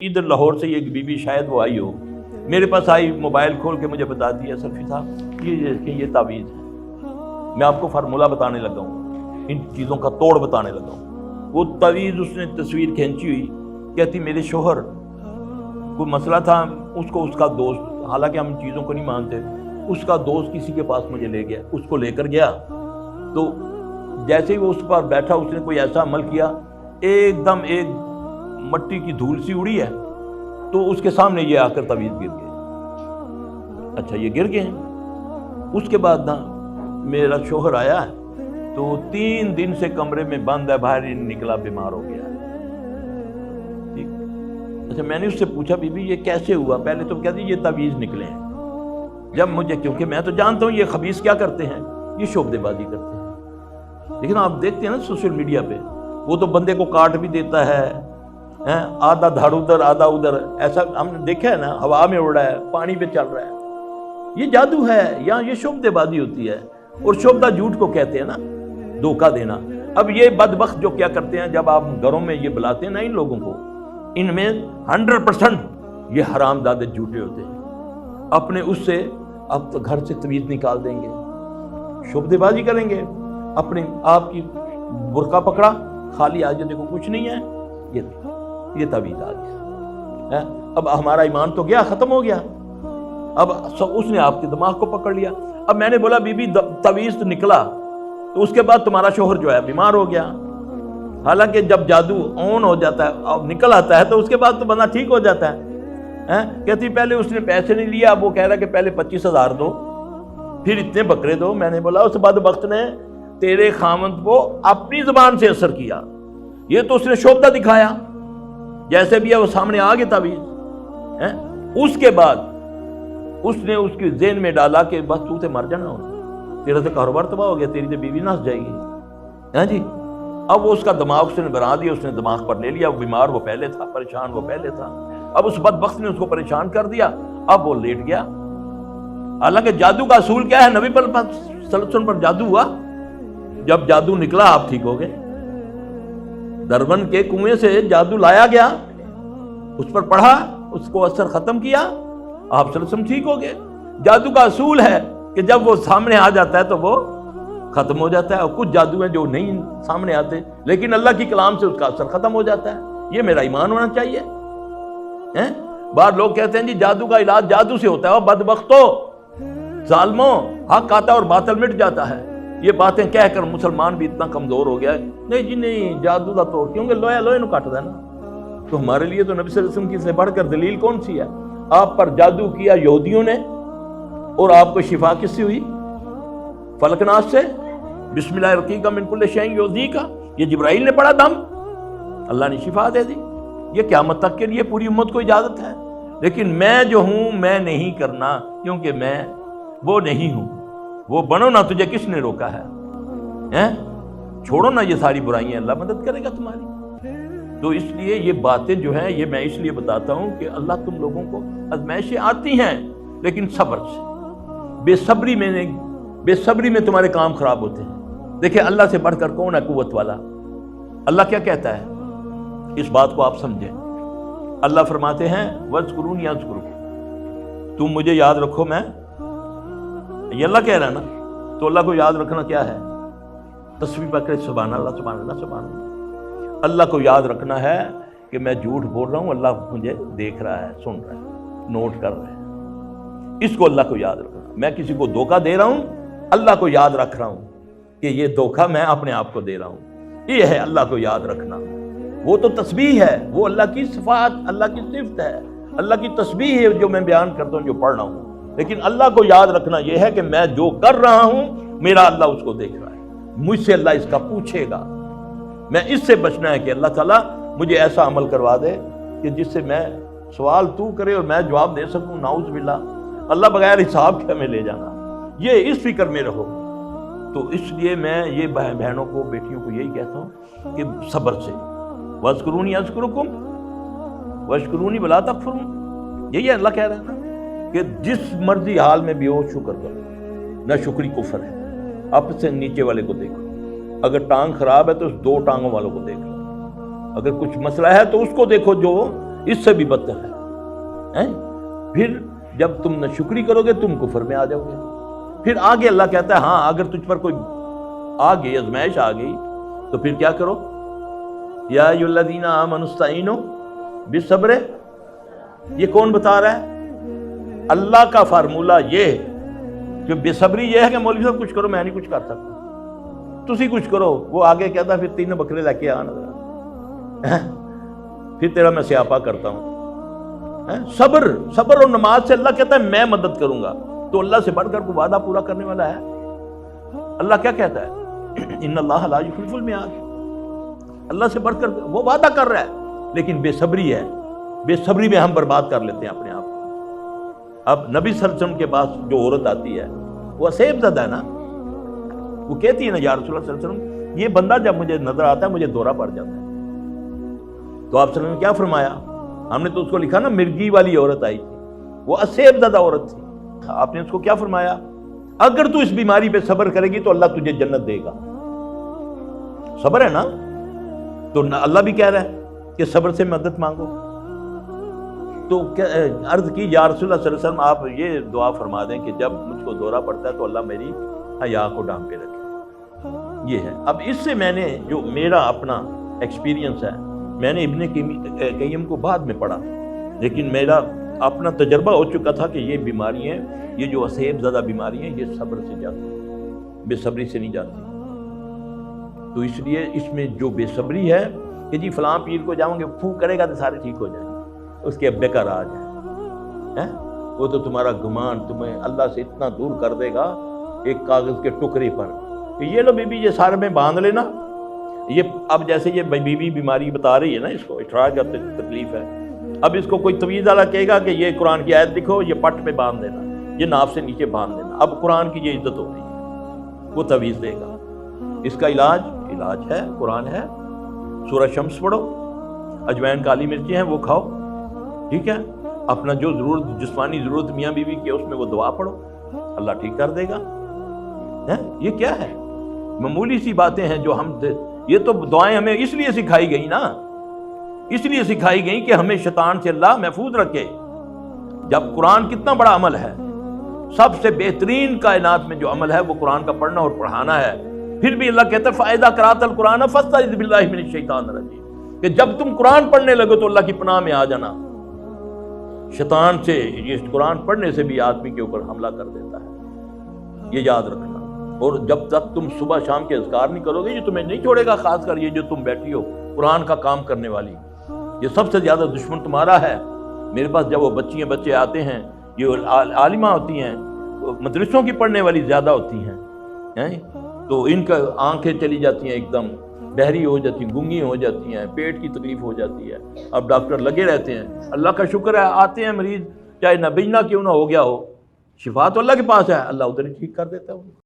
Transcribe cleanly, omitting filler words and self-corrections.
ادھر لاہور سے ایک بی بی شاید وہ آئی ہو، میرے پاس آئی، موبائل کھول کے مجھے بتاتی ہے سلفی صاحب یہ تعویذ ہے۔ میں آپ کو فارمولہ بتانے لگا ہوں، ان چیزوں کا توڑ بتانے لگا ہوں۔ وہ تعویذ اس نے تصویر کھینچی ہوئی، کہتی میرے شوہر کوئی مسئلہ تھا، اس کو اس کا دوست، حالانکہ ہم ان چیزوں کو نہیں مانتے، اس کا دوست کسی کے پاس مجھے لے گیا، اس کو لے کر گیا تو جیسے ہی وہ اس پر بیٹھا، اس نے کوئی ایسا عمل کیا، ایک دم ایک مٹی کی دھول سی اڑی ہے، تو اس کے سامنے یہ آ کر تعویذ گر گئے۔ اچھا یہ گر گئے ہیں۔ اس کے بعد نا میرا شوہر آیا تو 3 دن سے کمرے میں بند ہے، باہر ہی نہیں نکلا، بیمار ہو گیا۔ ٹھیک۔ اچھا میں نے اس سے پوچھا بی بی یہ کیسے ہوا؟ پہلے تو کہتی یہ تعویذ نکلے ہیں۔ جب مجھے، کیونکہ میں تو جانتا ہوں یہ خبیث کیا کرتے ہیں، یہ شعبدے بازی کرتے ہیں، لیکن آپ دیکھتے ہیں نا سوشل میڈیا پہ، وہ تو بندے کو کاٹ بھی دیتا ہے، آدھا دھڑ ادھر آدھا ادھر، ایسا ہم نے دیکھا ہے نا، ہوا میں اڑ رہا ہے، پانی پہ چل رہا ہے۔ یہ جادو ہے یا یہ شعبدے بازی ہوتی ہے، اور شعبدہ جھوٹ کو کہتے ہیں نا، دھوکہ دینا۔ اب یہ بدبخت جو کیا کرتے ہیں، جب آپ گھروں میں یہ بلاتے ہیں نا ان لوگوں کو، ان میں 100% یہ حرام دادے جھوٹے ہوتے ہیں۔ اپنے اس سے اب تو گھر سے تعویذ نکال دیں گے، شعبدے بازی کریں گے، اپنے آپ کی برقع پکڑا، خالی آج دیکھو کچھ نہیں ہے، یہ تعویذ آ گیا۔ اب ہمارا ایمان تو گیا، ختم ہو گیا، اب اس نے آپ کے دماغ کو پکڑ لیا۔ اب میں نے بولا بی بی تعویذ تو نکلا، تو اس کے بعد تمہارا شوہر جو ہے بیمار ہو گیا۔ حالانکہ جب جادو آن ہو جاتا ہے اور نکل آتا ہے تو اس کے بعد تو بندہ ٹھیک ہو جاتا ہے۔ کہتی پہلے اس نے پیسے نہیں لیا، اب وہ کہہ رہا کہ پہلے 25,000 دو، پھر اتنے بکرے دو۔ میں نے بولا اس بدبخت نے تیرے خاوند کو اپنی زبان سے اثر کیا، یہ تو اس نے شعبدہ دکھایا، جیسے بھی ہے وہ سامنے آ گئے تعویذ۔ اس کے بعد اس نے اس کے ذہن میں ڈالا کہ بس تو تے مر جانا ہو، تیرا تو کاروبار تباہ ہو گیا، تیری تو بیوی نس جائے گی۔ جی اب وہ اس کا دماغ اس نے بنا دیا، اس نے دماغ پر لے لیا، وہ بیمار وہ پہلے تھا، پریشان وہ پہلے تھا، اب اس بدبخت نے اس کو پریشان کر دیا، اب وہ لیٹ گیا۔ حالانکہ جادو کا اصول کیا ہے، نبی پر صلی اللہ علیہ وسلم پر جادو ہوا، جب جادو نکلا آپ ٹھیک ہو گئے۔ دربن کے کنویں سے جادو لایا گیا، اس پر پڑھا، اس کو اثر ختم کیا، آپ صلی اللہ علیہ وسلم ٹھیک ہو گئے۔ جادو کا اصول ہے کہ جب وہ سامنے آ جاتا ہے تو وہ ختم ہو جاتا ہے، اور کچھ جادو ہیں جو نہیں سامنے آتے، لیکن اللہ کی کلام سے اس کا اثر ختم ہو جاتا ہے۔ یہ میرا ایمان ہونا چاہیے۔ بعض لوگ کہتے ہیں جی جادو کا علاج جادو سے ہوتا ہے، اور بدبختو ظالموں، حق آتا ہے اور باطل مٹ جاتا ہے۔ یہ باتیں کہہ کر مسلمان بھی اتنا کمزور ہو گیا ہے، نہیں جی نہیں جادو کا توڑ، کیونکہ لوہے لوہے نو کٹ دینا۔ تو ہمارے لیے تو نبی صلی اللہ علیہ وسلم کی سے بڑھ کر دلیل کون سی ہے؟ آپ پر جادو کیا یہودیوں نے، اور آپ کو شفا کس سے ہوئی؟ فلق ناس سے، بسم اللہ الرقیق من کل شیء یؤذیک، یہ جبرائیل نے پڑھا دم، اللہ نے شفا دے دی۔ یہ قیامت تک کے لیے پوری امت کو اجازت ہے، لیکن میں جو ہوں میں نہیں کرنا، کیونکہ میں وہ نہیں ہوں۔ وہ بنو نہ، تجھے کس نے روکا ہے؟ چھوڑو نہ یہ ساری برائیاں، اللہ مدد کرے گا تمہاری۔ تو اس لیے یہ باتیں جو ہیں یہ میں اس لیے بتاتا ہوں کہ اللہ تم لوگوں کو آزمائشیں آتی ہیں، لیکن صبر سے، بے صبری میں تمہارے کام خراب ہوتے ہیں۔ دیکھیں اللہ سے بڑھ کر کون ہے قوت والا؟ اللہ کیا کہتا ہے، اس بات کو آپ سمجھیں۔ اللہ فرماتے ہیں وَاذْكُرُونِي أَذْكُرُكُمْ، تم مجھے یاد رکھو، میں یہ اللہ کہہ رہا ہے نا، تو اللہ کو یاد رکھنا کیا ہے؟ تسبیح پکڑے، سبحان اللہ سبحان اللہ سبحان اللہ۔ اللہ کو یاد رکھنا ہے کہ میں جھوٹ بول رہا ہوں، اللہ مجھے دیکھ رہا ہے، سن رہا ہے، نوٹ کر رہا ہے۔ اس کو اللہ کو یاد رکھنا۔ میں کسی کو دھوکہ دے رہا ہوں، اللہ کو یاد رکھ رہا ہوں کہ یہ دھوکہ میں اپنے آپ کو دے رہا ہوں۔ یہ ہے اللہ کو یاد رکھنا۔ وہ تو تسبیح ہے، وہ اللہ کی صفات، اللہ کی صفت ہے، اللہ کی تسبیح ہے جو میں بیان کرتا ہوں، جو پڑھ رہا ہوں۔ لیکن اللہ کو یاد رکھنا یہ ہے کہ میں جو کر رہا ہوں میرا اللہ اس کو دیکھ رہا ہے، مجھ سے اللہ اس کا پوچھے گا۔ میں اس سے بچنا ہے کہ اللہ تعالیٰ مجھے ایسا عمل کروا دے کہ جس سے میں سوال تو کرے اور میں جواب دے سکوں، نعوذ باللہ، اللہ بغیر حساب کے ہمیں لے جانا۔ یہ اس فکر میں رہو۔ تو اس لیے میں یہ بہنوں کو، بیٹیوں کو یہی کہتا ہوں کہ صبر سے، وَاذْكُرُونِي أَذْكُرُكُمْ وَاشْكُرُونِي وَلَا تَكْفُرُونِ، یہی اللہ کہہ رہا ہے نا کہ جس مرضی حال میں بھی ہو شکر کرو، نہ شکری کفر ہے۔ اب سے نیچے والے کو دیکھو، اگر ٹانگ خراب ہے تو اس 2 ٹانگوں والوں کو دیکھ لو، اگر کچھ مسئلہ ہے تو اس کو دیکھو جو اس سے بھی بدتر ہے۔ پھر جب تم ناشکری کرو گے تم کفر میں آ جاؤ گے۔ پھر آگے اللہ کہتا ہے ہاں اگر تجھ پر کوئی آ گئی، آزمائش آ گئی تو پھر کیا کرو؟ یا ایھا الذین آمنوا استعینوا بالصبر۔ یہ کون بتا رہا ہے؟ اللہ کا فارمولہ یہ ہے کہ بے صبری یہ ہے کہ مولوی صاحب کچھ کرو، میں نہیں کچھ کر سکتا، تسی کچھ کرو۔ وہ آگے کہتا ہے پھر 3 بکرے لے کے آنا، پھر تیرا میں سیاپا کرتا ہوں۔ صبر اور نماز سے اللہ کہتا ہے میں مدد کروں گا۔ تو اللہ سے بڑھ کر کوئی وعدہ پورا کرنے والا ہے؟ اللہ کیا کہتا ہے؟ ان اللہ لا یخلف المیعاد۔ اللہ سے بڑھ کر وہ وعدہ کر رہا ہے، لیکن بے صبری ہے۔ بے صبری میں ہم برباد کر لیتے ہیں اپنے آپ کو۔ اب نبی صلی اللہ علیہ وسلم کے پاس جو عورت آتی ہے وہ اسیب زدہ ہے نا، وہ کہتی ہے نا یا رسول اللہ صلی اللہ علیہ وسلم یہ بندہ جب مجھے نظر آتا ہے مجھے دورہ پڑ جاتا ہے۔ تو آپ صلی اللہ علیہ وسلم نے کیا فرمایا؟ ہم نے تو اس کو لکھا نا مرگی والی عورت آئی تھی، وہ اسیب زدہ عورت تھی۔ آپ نے اس کو کیا فرمایا؟ اگر تو اس بیماری پہ صبر کرے گی تو اللہ تجھے جنت دے گا۔ صبر ہے نا، تو اللہ بھی کہہ رہا ہے کہ صبر سے مدد مانگو۔ تو عرض کی یا رسول اللہ صلی اللہ علیہ وسلم آپ یہ دعا فرما دیں کہ جب مجھ کو دورہ پڑتا ہے تو اللہ میری حیا کو ڈانپے رکھے۔ یہ ہے۔ اب اس سے میں نے جو میرا اپنا ایکسپیرینس ہے، میں نے ابن قیم کو بعد میں پڑھا، لیکن میرا اپنا تجربہ ہو چکا تھا کہ یہ بیماری ہیں، یہ جو اسیب زدہ بیماری ہیں یہ صبر سے جاتی ہیں، بے صبری سے نہیں جاتی۔ تو اس لیے اس میں جو بے صبری ہے کہ جی فلاں پیر کو جاؤں گے پھو کرے گا تو سارے ٹھیک ہو جائیں گے، اس کے ابے کا راج ہے۔ وہ تو تمہارا گمان تمہیں اللہ سے اتنا دور کر دے گا ایک کاغذ کے ٹکڑے پر کہ یہ لو بی بی یہ سارے میں باندھ لینا۔ یہ اب جیسے یہ بی بی بیماری بتا رہی ہے نا، اس کو اٹھراج کا تکلیف ہے، اب اس کو کوئی طویز والا کہے گا کہ یہ قرآن کی آیت لکھو، یہ پٹ پہ باندھ دینا، یہ ناف سے نیچے باندھ دینا، اب قرآن کی یہ عزت ہو رہی ہے، وہ تعویذ دے گا۔ اس کا علاج ہے، قرآن ہے، سورہ شمس پڑھو، اجوائن کالی مرچیں ہیں وہ کھاؤ، ٹھیک ہے، اپنا جو ضرورت جسمانی ضرورت میاں بیوی کی اس میں وہ دعا پڑھو، اللہ ٹھیک کر دے گا۔ یہ کیا ہے؟ معمولی سی باتیں ہیں جو ہم، یہ تو دعائیں ہمیں اس لیے سکھائی گئی نا، اس لیے سکھائی گئی کہ ہمیں شیطان سے اللہ محفوظ رکھے۔ جب قرآن کتنا بڑا عمل ہے، سب سے بہترین کائنات میں جو عمل ہے وہ قرآن کا پڑھنا اور پڑھانا ہے، پھر بھی اللہ کہتا ہے فَإِذَا قَرَأْتَ الْقُرْآنَ فَاسْتَعِذْ بِاللَّهِ مِنَ الشَّيْطَانِ الرَّجِيمِ، کہ جب تم قرآن پڑھنے لگو تو اللہ کی پناہ میں آ جانا۔ شیطان سے یہ قرآن پڑھنے سے بھی آدمی کے اوپر حملہ کر دیتا ہے، یہ یاد رکھنا۔ اور جب تک تم صبح شام کے اذکار نہیں کرو گے یہ تمہیں نہیں چھوڑے گا، خاص کر یہ جو تم بیٹھی ہو قرآن کا کام کرنے والی، یہ سب سے زیادہ دشمن تمہارا ہے۔ میرے پاس جب وہ بچے آتے ہیں، یہ عالمہ ہوتی ہیں، مدرسوں کی پڑھنے والی زیادہ ہوتی ہیں، تو ان کا آنکھیں چلی جاتی ہیں، ایک دم بہری ہو جاتی ہیں، گنگی ہو جاتی ہیں، پیٹ کی تکلیف ہو جاتی ہے، اب ڈاکٹر لگے رہتے ہیں۔ اللہ کا شکر ہے آتے ہیں مریض چاہے نبینا کیوں نہ ہو گیا ہو، شفا تو اللہ کے پاس ہے، اللہ ادھر ہی ٹھیک کر دیتا ہے۔